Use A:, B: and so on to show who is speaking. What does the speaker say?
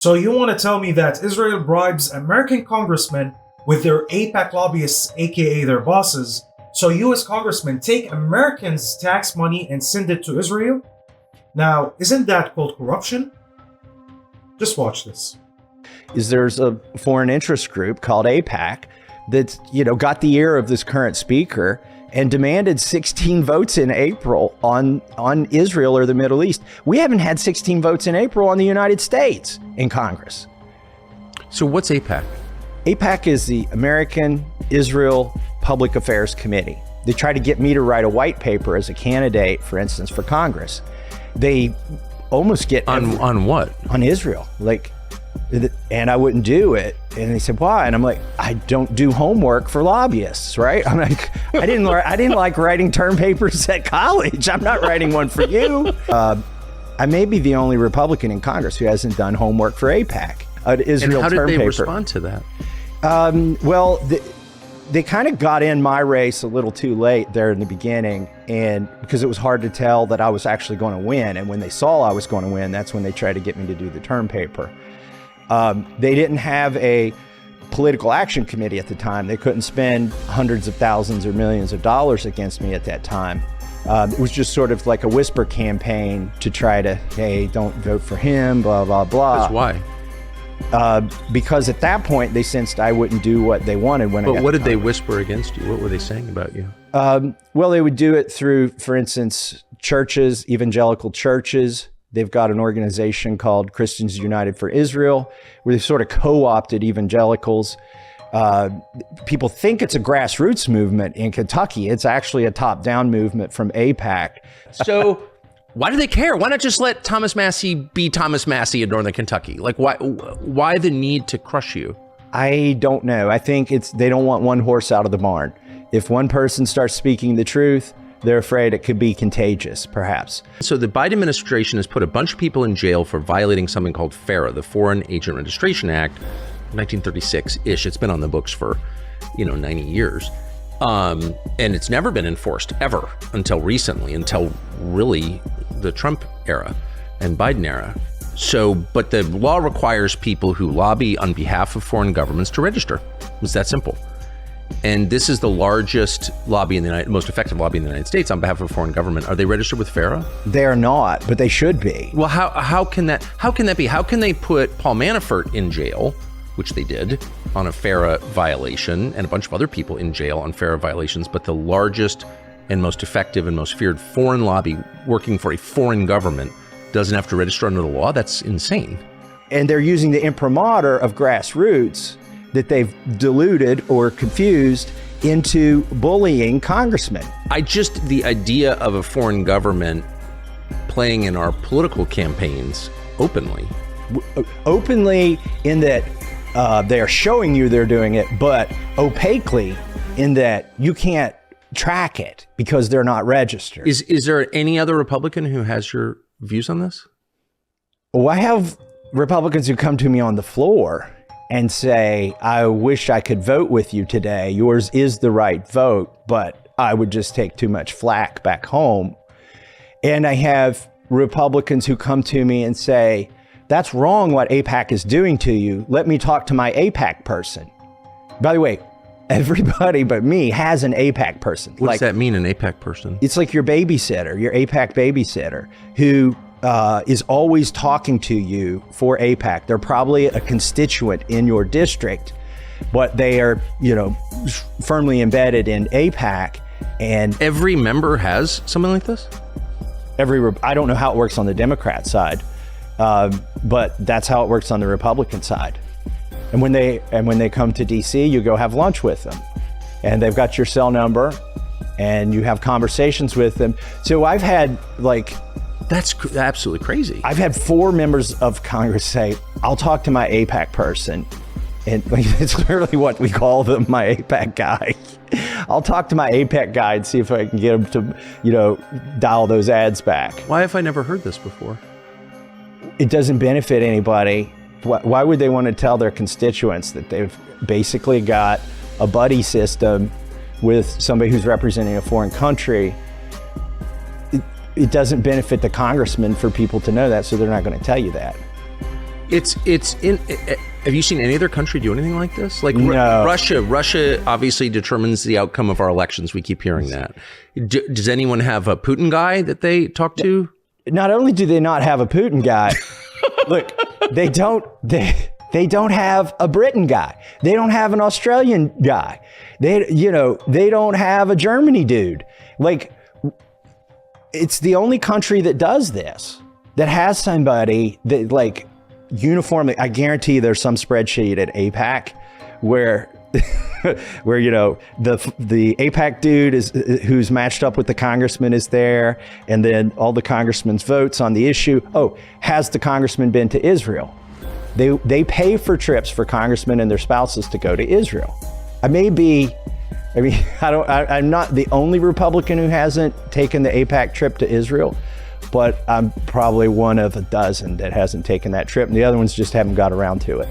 A: So you want to tell me that Israel bribes American congressmen with their AIPAC lobbyists, aka their bosses, so US congressmen take Americans' tax money and send it to Israel? Now, isn't that called corruption? Just watch this.
B: There's a foreign interest group called AIPAC that, got the ear of this current speaker and demanded 16 votes in April on Israel or the Middle East. We haven't had 16 votes in April on the United States in Congress.
C: So what's AIPAC?
B: AIPAC is the American Israel Public Affairs Committee. They tried to get me to write a white paper as a candidate, for instance, for Congress. They almost get
C: on what?
B: On Israel. And I wouldn't do it. And they said, why? And I'm like, I don't do homework for lobbyists, right? I'm like, I didn't like writing term papers at college. I'm not writing one for you. I may be the only Republican in Congress who hasn't done homework for AIPAC, an Israel term paper.
C: And how did they respond to that?
B: Well, they kind of got in my race a little too late there in the beginning, and because it was hard to tell that I was actually going to win. And when they saw I was going to win, that's when they tried to get me to do the term paper. They didn't have a political action committee at the time. They couldn't spend hundreds of thousands or millions of dollars against me at that time. It was just sort of like a whisper campaign to try to, hey, don't vote for him, blah, blah, blah.
C: That's why.
B: Because at that point, they sensed I wouldn't do what they wanted when I got
C: But what did they
B: Congress.
C: whisper against you? What were they saying about you?
B: Well, they would do it through, for instance, churches, evangelical churches. They've got an organization called Christians United for Israel, where they've sort of co-opted evangelicals. People think it's a grassroots movement in Kentucky. It's actually a top-down movement from AIPAC.
C: So why do they care? Why not just let Thomas Massie be Thomas Massie in Northern Kentucky? Like, why the need to crush you?
B: I don't know. I think they don't want one horse out of the barn. If one person starts speaking the truth, they're afraid it could be contagious, perhaps.
C: So the Biden administration has put a bunch of people in jail for violating something called FARA, the Foreign Agent Registration Act, 1936-ish. It's been on the books for, 90 years. And it's never been enforced, ever, until recently, until really the Trump era and Biden era. So, but the law requires people who lobby on behalf of foreign governments to register. It's that simple. And this is the largest lobby most effective lobby in the United States on behalf of a foreign government. Are they registered with FARA?
B: They're not, but they should be.
C: Well, how can that be? How can they put Paul Manafort in jail, which they did, on a FARA violation, and a bunch of other people in jail on FARA violations, but the largest and most effective and most feared foreign lobby working for a foreign government doesn't have to register under the law? That's insane.
B: And they're using the imprimatur of grassroots that they've diluted or confused into bullying congressmen.
C: The idea of a foreign government playing in our political campaigns openly.
B: Openly in that they are showing you they're doing it, but opaquely in that you can't track it because they're not registered.
C: Is there any other Republican who has your views on this?
B: Well, I have Republicans who come to me on the floor and say, I wish I could vote with you today. Yours is the right vote, but I would just take too much flack back home. And I have Republicans who come to me and say, that's wrong what AIPAC is doing to you. Let me talk to my AIPAC person. By the way, everybody but me has an AIPAC person.
C: What does that mean, an AIPAC person?
B: It's like your babysitter, your AIPAC babysitter, who is always talking to you for AIPAC. They're probably a constituent in your district, but they are, firmly embedded in AIPAC. And
C: every member has something like this?
B: I don't know how it works on the Democrat side, but that's how it works on the Republican side. And when they come to DC, you go have lunch with them, and they've got your cell number, and you have conversations with them. So I've had
C: That's absolutely crazy.
B: I've had 4 members of Congress say, I'll talk to my AIPAC person. And it's literally what we call them, my AIPAC guy. I'll talk to my AIPAC guy and see if I can get him to, dial those ads back.
C: Why have I never heard this before?
B: It doesn't benefit anybody. Why would they want to tell their constituents that they've basically got a buddy system with somebody who's representing a foreign country? It doesn't benefit the congressman for people to know that, so they're not going to tell you that.
C: It's in. Have you seen any other country do anything like this? Like
B: No.
C: Russia obviously determines the outcome of our elections. We keep hearing that. Does anyone have a Putin guy that they talk to?
B: Not only do they not have a Putin guy, look, they don't have a Britain guy. They don't have an Australian guy. They don't have a Germany dude. Like, it's the only country that does this, that has somebody that, like, uniformly, I guarantee there's some spreadsheet at AIPAC where where the AIPAC dude is who's matched up with the congressman is there, and then all the congressman's votes on the issue. Oh, has the congressman been to Israel? They pay for trips for congressmen and their spouses to go to Israel. I'm not the only Republican who hasn't taken the AIPAC trip to Israel, but I'm probably one of a dozen that hasn't taken that trip, and the other ones just haven't got around to it.